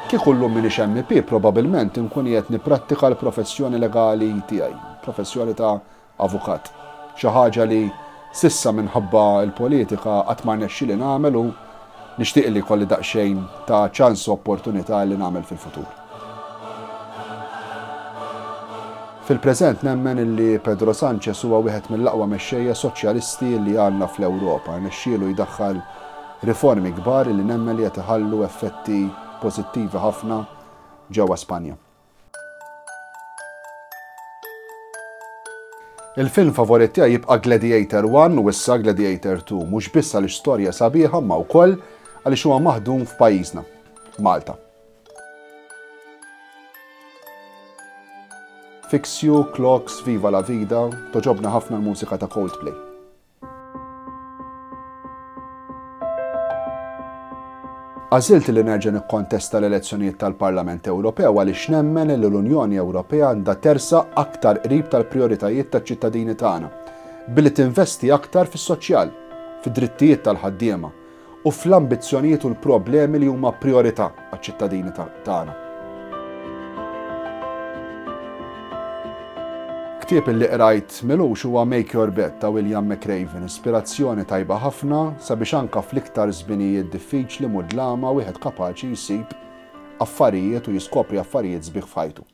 Kieku llum minix MP probabbilment inkun qiegħed nipprattika l-professjoni legali tiegħi, professjoni ta' avukat. Xi ħaġa li sissa minħabba l-politika qatt ma rnexxieli nagħmel u nixtieq li jkolli daqsxejn ta' ċans u opportunità li nagħmel fil-futur. Fil-preżent nemmen illi Pedro Sanchez huwa wieħed mill-aqwa mexxejja soċjalisti li għandna fl-Ewropa, rnexxielu jdaħħal riformi kbar li nemmen li qed iħallu effetti pożittivi ħafna ġewwa Spanja. Il-film favorit tiegħi jibqa' Gladiator 1 u issa Gladiator 2, mhux biss għall-istorja sabiħa ma wkoll għaliex huwa maħdum f'pajjiżna, Malta. Fix You, Clocks, Viva la Vida, toġobna ħafna l-mużika ta' Coldplay. Għażilt li nerġa' nikkontesta l-elezzjonijiet tal-Parlament Ewropew għaliex nemmen li l-Unjoni Ewropea għandha tersa aktar qrib tal-prijoritajiet taċ-ċittadini tagħna, billi tinvesti aktar fis-soċjal, fid-drittijiet tal-ħaddiema u fl-ambizzjonijiet u l-problemi li huma prijorità għaċ-ċittadini tagħna. Ktieb li qrajt milux huwa Make Your Bed ta' William McRaven, ispirazzjoni tajba ħafna sabiex anke fl-iktar żminijiet diffiċli mudlama wieħed kapaċi jsib affarijiet u jiskopri affarijiet sbieħ f'ħajtu.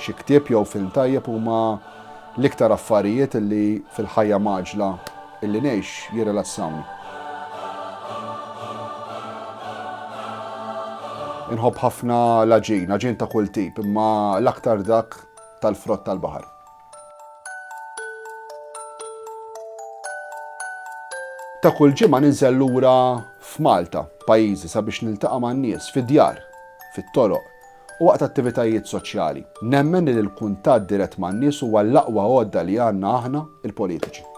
Xi ktieb jew film tajjeb huma l-iktar affarijiet illi fil-ħajja maġla illi ngħix jirrilassawni. Inħobb ħafna l-aġin ta' kull tip, imma l-aktar dak tal-frott tal-baħar. Ta' kull ġimgħa ninżel lura f'Malta, pajjiżi sabiex niltaqa' man-nies fid-djar, fit-toroq u waqt attivitajiet soċjali. Nemmen li l-kuntatt dirett man-nies huwa l-aqwa għodda li għandna aħna il-politiċi.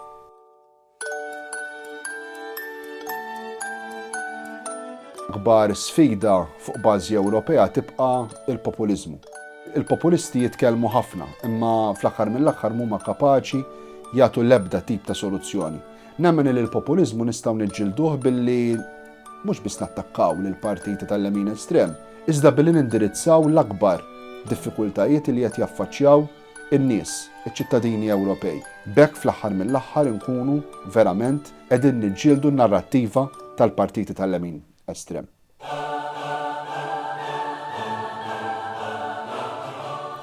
Akbar sfida fuq bażi Ewropea tibqa' il-populiżmu. Il-populisti jitkellmu ħafna, imma fl-aħħar mill-aħħar huma kapaċi jagħtu l-ebda tip ta' soluzzjoni. Nemmen li l-populiżmu nistgħu niġġielduh billi mhux biss nattakkaw lil partiti tal-lemin estrem, iżda billi nindirizzaw l-akbar diffikultajiet li qed jaffaċċjaw in-nies, iċ-ċittadini Ewropej. B'hekk fl-aħħar mill-aħħar inkunu verament qegħdin niġġieldu n-narrattiva tal-partiti tal-lemin estrem.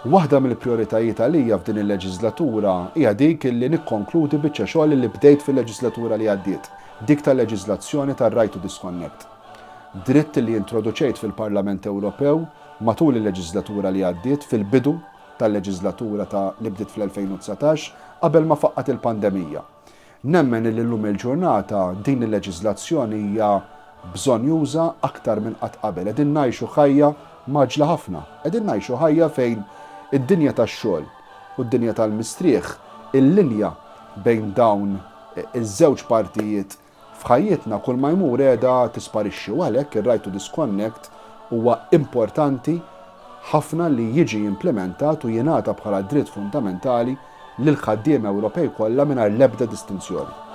Waħda mill-prijoritajiet għalija f'din il-leġislatura hija dik li nikkonkludi biċċa xogħol li bdejt fil-leġislatura li għaddiet, dik tal-leġiżlazzjoni tar-Right to Disconnect. Dritt li introduċejt fil-Parlament Ewropew matul il-leġislatura li għaddiet fil-bidu tal-leġislatura li bdiet fl-2019 qabel ma faqqat il-pandemija. Nemmen li llum il-ġurnata din il-leġiżlazzjoni hija bżonn juża aktar minn qatt qabel. Qegħdin ngħixu ħajja maġla ħafna. Qegħdin ngħixu ħajja fejn id-dinja tax-xogħol u d-dinja tal-mistrieħ il-linja bejn dawn iż-żewġ partijiet f'ħajjitna kull ma jmur qiegħda tisparixxi u għalhekk ir-Right to Disconnect huwa importanti ħafna li jiġi implementat u jingħata bħala dritt fundamentali lil ħaddiem Ewropej kollha mingħajr l-ebda distinzjoni.